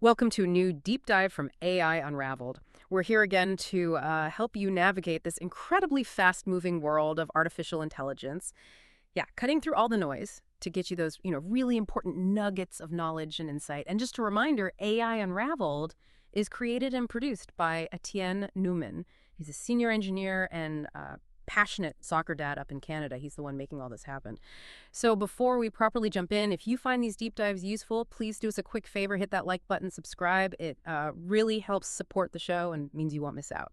Welcome to a new deep dive from AI Unraveled. We're here again to help you navigate this incredibly fast-moving world of artificial intelligence. Yeah, cutting through all the noise to get you those, really important nuggets of knowledge and insight. And just a reminder, AI Unraveled is created and produced by Etienne Newman. He's a senior engineer and passionate soccer dad up in Canada. He's the one making all this happen. So before we properly jump in, if you find these deep dives useful, please do us a quick favor, hit that like button, subscribe. It really helps support the show and means you won't miss out.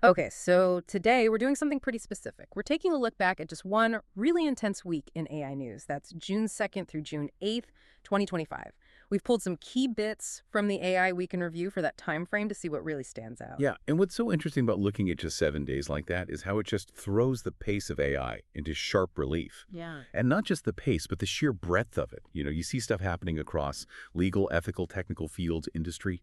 Okay, so today we're doing something pretty specific. We're taking a look back at just one really intense week in AI news. That's June 2nd through June 8th, 2025. We've pulled some key bits from the AI Week in Review for that time frame to see what really stands out. Yeah, and what's so interesting about looking at just 7 days like that is how it just throws the pace of AI into sharp relief. Yeah. And not just the pace, but the sheer breadth of it. You see stuff happening across legal, ethical, technical fields, industry,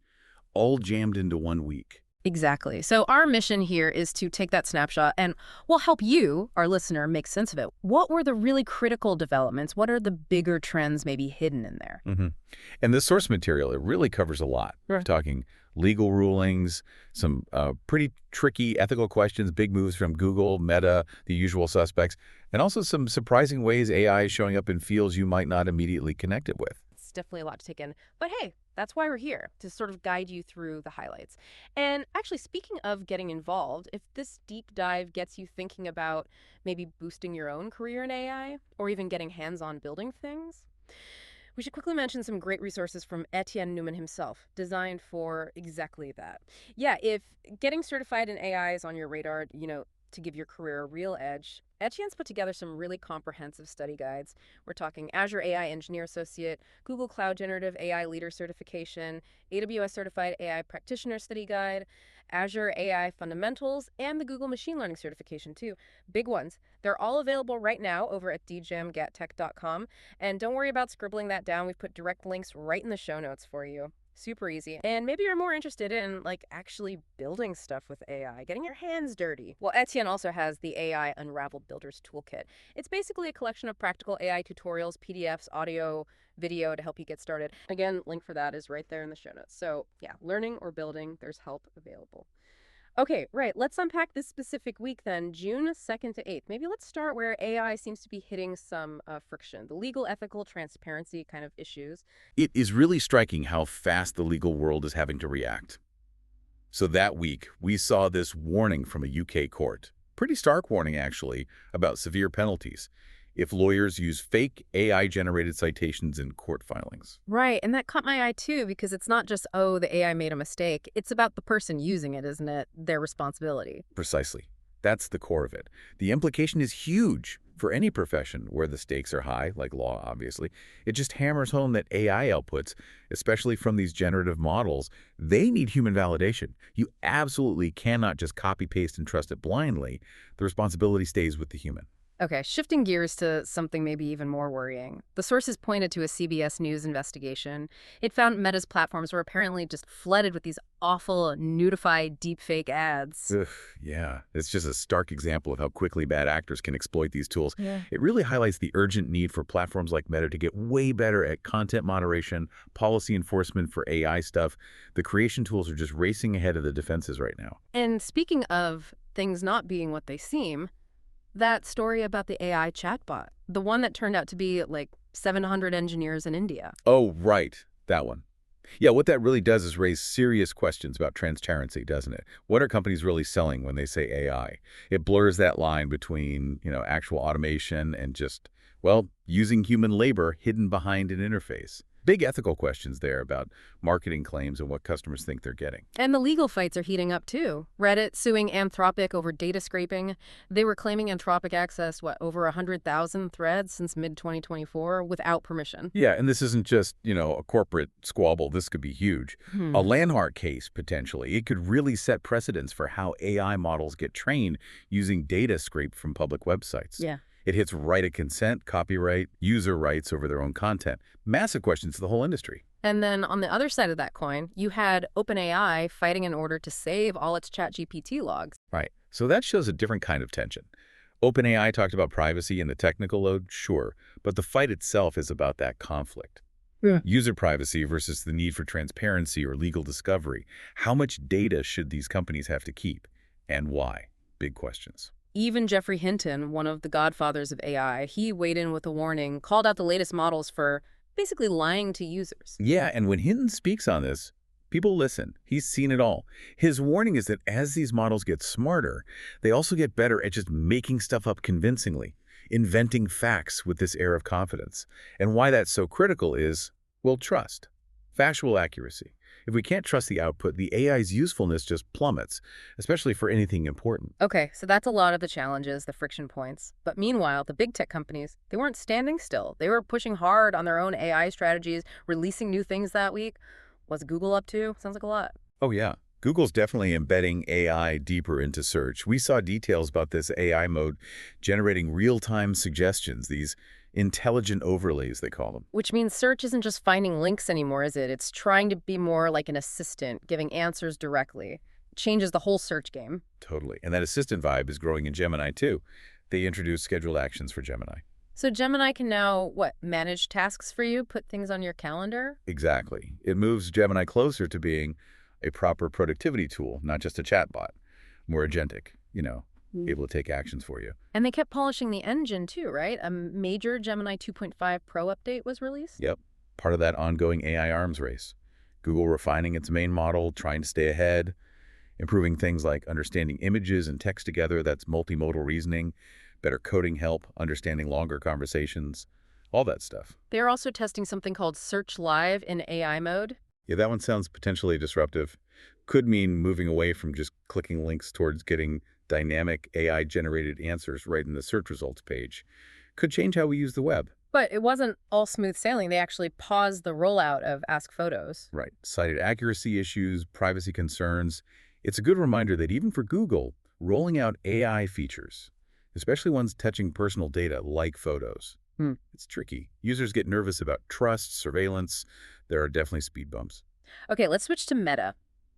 all jammed into 1 week. Exactly. So our mission here is to take that snapshot and we'll help you, our listener, make sense of it. What were the really critical developments? What are the bigger trends maybe hidden in there? And this source material, it really covers a lot. Right. We're talking legal rulings, some pretty tricky ethical questions, big moves from Google, Meta, the usual suspects, and also some surprising ways AI is showing up in fields you might not immediately connect it with. It's definitely a lot to take in. But hey, that's why we're here, to sort of guide you through the highlights. And actually, speaking of getting involved, if this deep dive gets you thinking about maybe boosting your own career in AI or even getting hands-on building things, we should quickly mention some great resources from Etienne Newman himself, designed for exactly that. Yeah, if getting certified in AI is on your radar, to give your career a real edge, Etienne's put together some really comprehensive study guides. We're talking Azure AI Engineer Associate, Google Cloud Generative AI Leader Certification, AWS Certified AI Practitioner Study Guide, Azure AI Fundamentals, and the Google Machine Learning Certification too. Big ones. They're all available right now over at djamgattech.com. And don't worry about scribbling that down. We've put direct links right in the show notes for you. Super easy. And maybe you're more interested in actually building stuff with AI, getting your hands dirty. Well, Etienne also has the AI Unraveled Builders Toolkit. It's basically a collection of practical AI tutorials, PDFs, audio, video to help you get started. Again, link for that is right there in the show notes. So yeah, learning or building, there's help available. Okay, right. Let's unpack this specific week then, June 2nd to 8th. Maybe let's start where AI seems to be hitting some friction, the legal, ethical, transparency kind of issues. It is really striking how fast the legal world is having to react. So that week, we saw this warning from a UK court. Pretty stark warning, actually, about severe penalties if lawyers use fake AI-generated citations in court filings. Right, and that caught my eye too, because it's not just, oh, the AI made a mistake. It's about the person using it, isn't it? Their responsibility. Precisely. That's the core of it. The implication is huge for any profession where the stakes are high, like law, obviously. It just hammers home that AI outputs, especially from these generative models, they need human validation. You absolutely cannot just copy, paste, and trust it blindly. The responsibility stays with the human. Okay, shifting gears to something maybe even more worrying. The sources pointed to a CBS News investigation. It found Meta's platforms were apparently just flooded with these awful, nudified deepfake ads. Ugh, yeah, it's just a stark example of how quickly bad actors can exploit these tools. Yeah. It really highlights the urgent need for platforms like Meta to get way better at content moderation, policy enforcement for AI stuff. The creation tools are just racing ahead of the defenses right now. And speaking of things not being what they seem, that story about the AI chatbot, the one that turned out to be 700 engineers in India. Oh, right, that one. Yeah, what that really does is raise serious questions about transparency, doesn't it? What are companies really selling when they say AI? It blurs that line between, actual automation and just, using human labor hidden behind an interface. Big ethical questions there about marketing claims and what customers think they're getting. And the legal fights are heating up too. Reddit suing Anthropic over data scraping. They were claiming Anthropic accessed, over 100,000 threads since mid-2024 without permission. Yeah, and this isn't just, a corporate squabble. This could be huge. A Landhart case, potentially. It could really set precedents for how AI models get trained using data scraped from public websites. Yeah. It hits right at consent, copyright, user rights over their own content. Massive questions to the whole industry. And then on the other side of that coin, you had OpenAI fighting in order to save all its ChatGPT logs. Right. So that shows a different kind of tension. OpenAI talked about privacy and the technical load, sure, but the fight itself is about that conflict. Yeah. User privacy versus the need for transparency or legal discovery. How much data should these companies have to keep? And why? Big questions. Even Jeffrey Hinton, one of the godfathers of AI, he weighed in with a warning, called out the latest models for basically lying to users. Yeah, and when Hinton speaks on this, people listen. He's seen it all. His warning is that as these models get smarter, they also get better at just making stuff up convincingly, inventing facts with this air of confidence. And why that's so critical is, well, trust, factual accuracy. If we can't trust the output, the AI's usefulness just plummets, especially for anything important. Okay, so that's a lot of the challenges, the friction points. But meanwhile, the big tech companies, they weren't standing still. They were pushing hard on their own AI strategies, releasing new things that week. What's Google up to? Sounds like a lot. Oh, yeah. Google's definitely embedding AI deeper into search. We saw details about this AI mode generating real-time suggestions, these intelligent overlays, they call them. Which means search isn't just finding links anymore, is it? It's trying to be more like an assistant, giving answers directly. It changes the whole search game. Totally. And that assistant vibe is growing in Gemini, too. They introduced scheduled actions for Gemini. So Gemini can now, what, manage tasks for you, put things on your calendar? Exactly. It moves Gemini closer to being a proper productivity tool, not just a chatbot. More agentic, able to take actions for you. And they kept polishing the engine too, right? A major Gemini 2.5 Pro update was released? Yep. Part of that ongoing AI arms race. Google refining its main model, trying to stay ahead, improving things like understanding images and text together, that's multimodal reasoning, better coding help, understanding longer conversations, all that stuff. They're also testing something called Search Live in AI mode. Yeah, that one sounds potentially disruptive. Could mean moving away from just clicking links towards getting dynamic AI-generated answers right in the search results page. Could change how we use the web. But it wasn't all smooth sailing. They actually paused the rollout of Ask Photos. Right. Cited accuracy issues, privacy concerns. It's a good reminder that even for Google, rolling out AI features, especially ones touching personal data like photos, it's tricky. Users get nervous about trust, surveillance. There are definitely speed bumps. Okay, let's switch to Meta.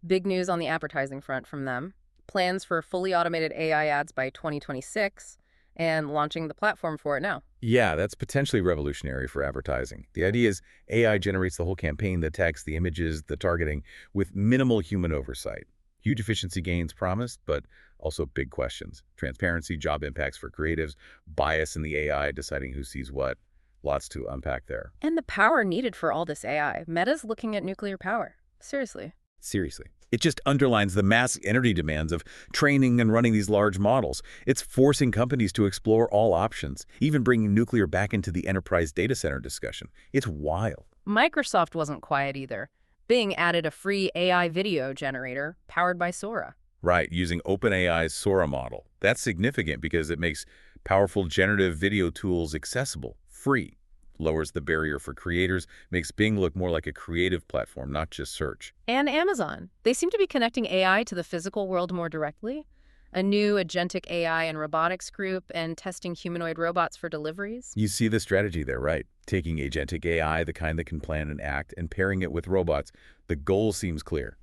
Big news on the advertising front from them. Plans for fully automated AI ads by 2026 and launching the platform for it now. Yeah, that's potentially revolutionary for advertising. The idea is AI generates the whole campaign, the text, the images, the targeting, with minimal human oversight. Huge efficiency gains promised, but also big questions. Transparency, job impacts for creatives, bias in the AI, deciding who sees what. Lots to unpack there. And the power needed for all this AI. Meta's looking at nuclear power. Seriously. Seriously. It just underlines the massive energy demands of training and running these large models. It's forcing companies to explore all options, even bringing nuclear back into the enterprise data center discussion. It's wild. Microsoft wasn't quiet either. Bing added a free AI video generator powered by Sora. Right, using OpenAI's Sora model. That's significant because it makes powerful generative video tools accessible, free, lowers the barrier for creators, makes Bing look more like a creative platform, not just search. And Amazon. They seem to be connecting AI to the physical world more directly. A new agentic AI and robotics group and testing humanoid robots for deliveries. You see the strategy there, right? Taking agentic AI, the kind that can plan and act, and pairing it with robots. The goal seems clear.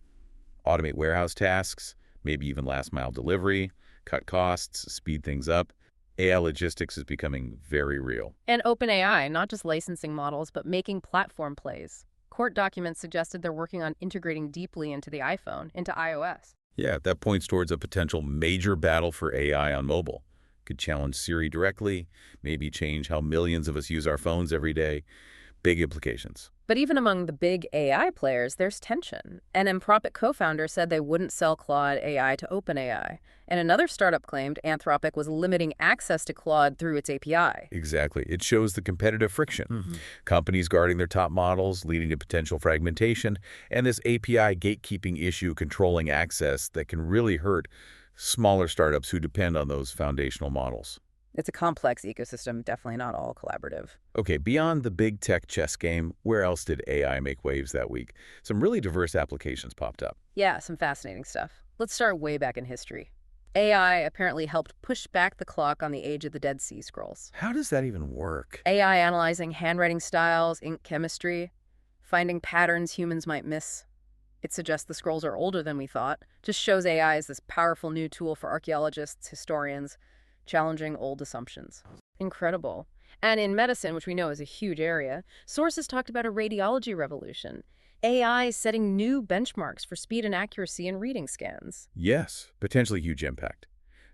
Automate warehouse tasks, maybe even last-mile delivery, cut costs, speed things up. AI logistics is becoming very real. And OpenAI, not just licensing models, but making platform plays. Court documents suggested they're working on integrating deeply into the iPhone, into iOS. Yeah, that points towards a potential major battle for AI on mobile. Could challenge Siri directly, maybe change how millions of us use our phones every day. Big implications. But even among the big AI players, there's tension. An Anthropic co-founder said they wouldn't sell Claude AI to OpenAI. And another startup claimed Anthropic was limiting access to Claude through its API. Exactly. It shows the competitive friction. Companies guarding their top models, leading to potential fragmentation, and this API gatekeeping issue controlling access that can really hurt smaller startups who depend on those foundational models. It's a complex ecosystem, definitely not all collaborative. Okay, beyond the big tech chess game, where else did AI make waves that week? Some really diverse applications popped up. Yeah, some fascinating stuff. Let's start way back in history. AI apparently helped push back the clock on the age of the Dead Sea Scrolls. How does that even work? AI analyzing handwriting styles, ink chemistry, finding patterns humans might miss. It suggests the scrolls are older than we thought. Just shows AI as this powerful new tool for archaeologists, historians, challenging old assumptions. Incredible. And in medicine, which we know is a huge area, sources talked about a radiology revolution. AI setting new benchmarks for speed and accuracy in reading scans. Yes, potentially huge impact.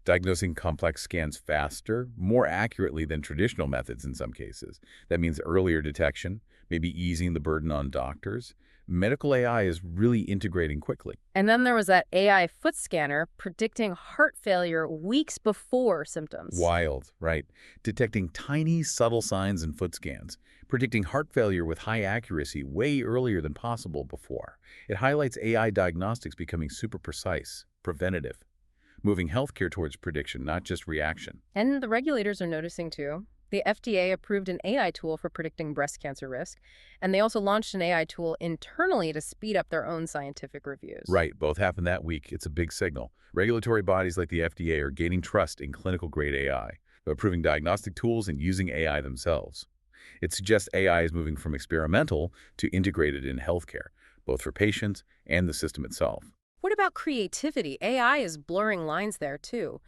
Diagnosing complex scans faster, more accurately than traditional methods in some cases. That means earlier detection, maybe easing the burden on doctors. Medical AI is really integrating quickly. And then there was that AI foot scanner predicting heart failure weeks before symptoms. Wild, right? Detecting tiny, subtle signs in foot scans, predicting heart failure with high accuracy way earlier than possible before. It highlights AI diagnostics becoming super precise, preventative, moving healthcare towards prediction, not just reaction. And the regulators are noticing too. The FDA approved an AI tool for predicting breast cancer risk, and they also launched an AI tool internally to speed up their own scientific reviews. Right, both happened that week. It's a big signal. Regulatory bodies like the FDA are gaining trust in clinical-grade AI, approving diagnostic tools and using AI themselves. It suggests AI is moving from experimental to integrated in healthcare, both for patients and the system itself. What about creativity? AI is blurring lines there too.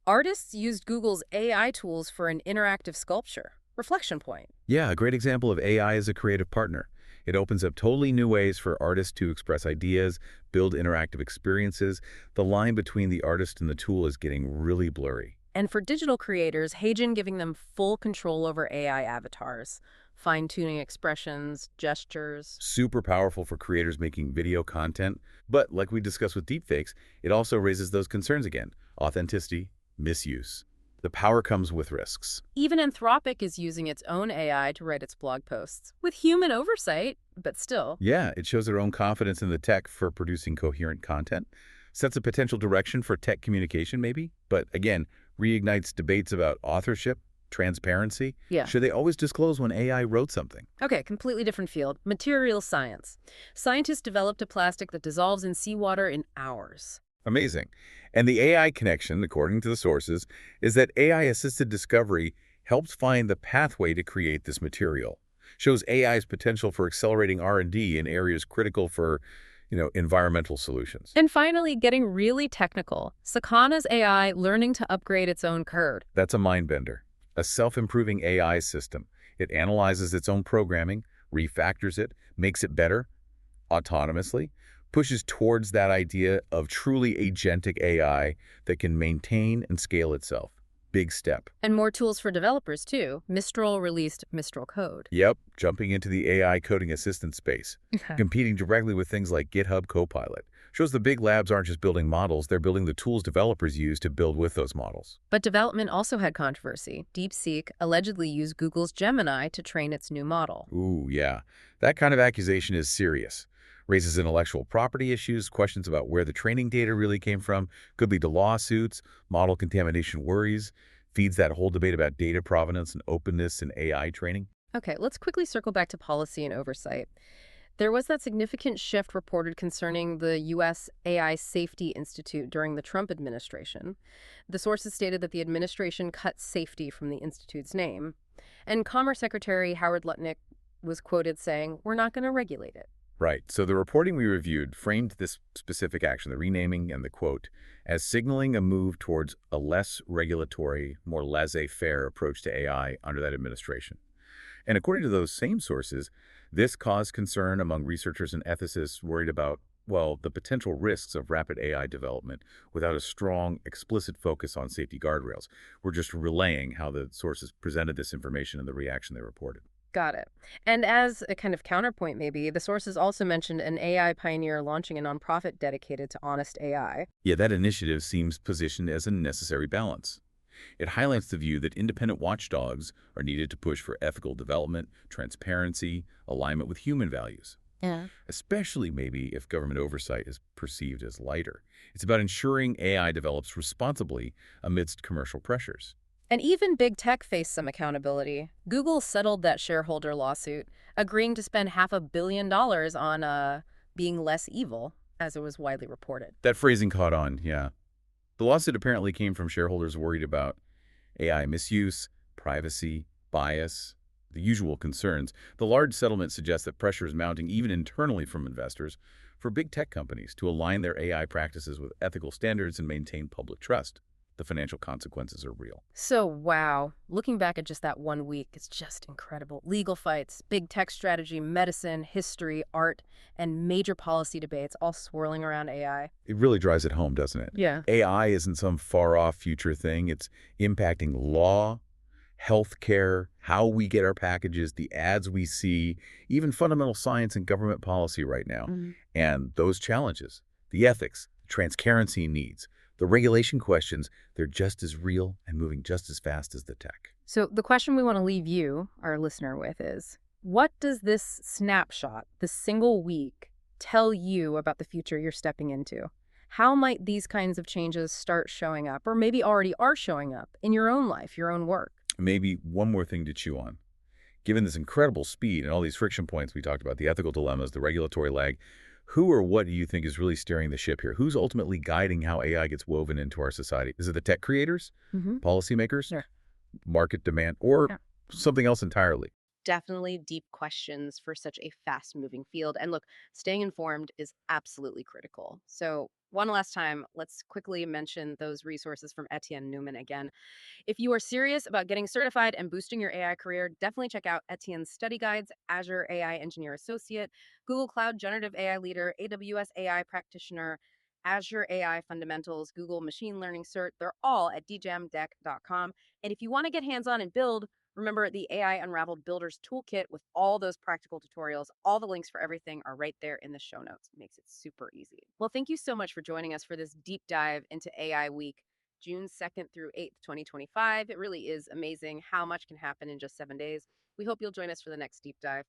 Artists used Google's AI tools for an interactive sculpture. Reflection Point. Yeah, a great example of AI as a creative partner. It opens up totally new ways for artists to express ideas, build interactive experiences. The line between the artist and the tool is getting really blurry. And for digital creators, Heijin giving them full control over AI avatars, fine-tuning expressions, gestures. Super powerful for creators making video content, but like we discussed with deepfakes, it also raises those concerns again. Authenticity, misuse. The power comes with risks. Even Anthropic is using its own AI to write its blog posts, with human oversight, but still. Yeah, it shows their own confidence in the tech for producing coherent content, sets a potential direction for tech communication maybe, but again, reignites debates about authorship, transparency. Yeah. Should they always disclose when AI wrote something? Okay, completely different field. Material science. Scientists developed a plastic that dissolves in seawater in hours. Amazing. And the AI connection, according to the sources, is that AI-assisted discovery helps find the pathway to create this material. Shows AI's potential for accelerating R&D in areas critical for, environmental solutions. And finally, getting really technical. Sakana's AI learning to upgrade its own code. That's a mind bender. A self-improving AI system. It analyzes its own programming, refactors it, makes it better, autonomously, pushes towards that idea of truly agentic AI that can maintain and scale itself. Big step. And more tools for developers, too. Mistral released Mistral Code. Yep, jumping into the AI coding assistant space, competing directly with things like GitHub Copilot. Shows the big labs aren't just building models, they're building the tools developers use to build with those models. But development also had controversy. DeepSeek allegedly used Google's Gemini to train its new model. Ooh, yeah. That kind of accusation is serious. Raises intellectual property issues, questions about where the training data really came from, could lead to lawsuits, model contamination worries, feeds that whole debate about data provenance and openness in AI training. Okay, let's quickly circle back to policy and oversight. There was that significant shift reported concerning the U.S. AI Safety Institute during the Trump administration. The sources stated that the administration cut safety from the institute's name. And Commerce Secretary Howard Lutnick was quoted saying, "We're not going to regulate it." Right. So the reporting we reviewed framed this specific action, the renaming and the quote, as signaling a move towards a less regulatory, more laissez-faire approach to AI under that administration. And according to those same sources, this caused concern among researchers and ethicists worried about, well, the potential risks of rapid AI development without a strong, explicit focus on safety guardrails. We're just relaying how the sources presented this information and the reaction they reported. Got it. And as a kind of counterpoint, maybe, the sources also mentioned an AI pioneer launching a nonprofit dedicated to honest AI. Yeah, that initiative seems positioned as a necessary balance. It highlights the view that independent watchdogs are needed to push for ethical development, transparency, alignment with human values. Yeah. Especially maybe if government oversight is perceived as lighter. It's about ensuring AI develops responsibly amidst commercial pressures. And even big tech faced some accountability. Google settled that shareholder lawsuit, agreeing to spend $500 million on being less evil, as it was widely reported. That phrasing caught on, yeah. The lawsuit apparently came from shareholders worried about AI misuse, privacy, bias, the usual concerns. The large settlement suggests that pressure is mounting even internally from investors for big tech companies to align their AI practices with ethical standards and maintain public trust. the financial consequences are real. So, wow. Looking back at just that 1 week, it's just incredible. Legal fights, big tech strategy, medicine, history, art, and major policy debates all swirling around AI. It really drives it home, doesn't it? Yeah. AI isn't some far-off future thing. It's impacting law, healthcare, how we get our packages, the ads we see, even fundamental science and government policy right now. Mhm. And those challenges, the ethics, transparency needs, the regulation questions, they're just as real and moving just as fast as the tech. So, the question we want to leave you, our listener, with is what does this snapshot, this single week, tell you about the future you're stepping into? How might these kinds of changes start showing up, or maybe already are showing up in your own life, your own work? Maybe one more thing to chew on. Given this incredible speed and all these friction points we talked about, the ethical dilemmas, the regulatory lag, who or what do you think is really steering the ship here? Who's ultimately guiding how AI gets woven into our society? Is it the tech creators, Mm-hmm. policymakers, Sure. market demand, or Yeah. something else entirely? Definitely deep questions for such a fast moving field. And look, staying informed is absolutely critical. So, one last time, let's quickly mention those resources from Etienne Newman again. If you are serious about getting certified and boosting your AI career, definitely check out Etienne's study guides, Azure AI Engineer Associate, Google Cloud Generative AI Leader, AWS AI Practitioner, Azure AI Fundamentals, Google Machine Learning Cert. They're all at djamdeck.com. And if you want to get hands on and build, remember the AI Unraveled Builders Toolkit with all those practical tutorials. All the links for everything are right there in the show notes. It makes it super easy. Well, thank you so much for joining us for this deep dive into AI Week. June 2nd through 8th, 2025. It really is amazing how much can happen in just 7 days. We hope you'll join us for the next deep dive.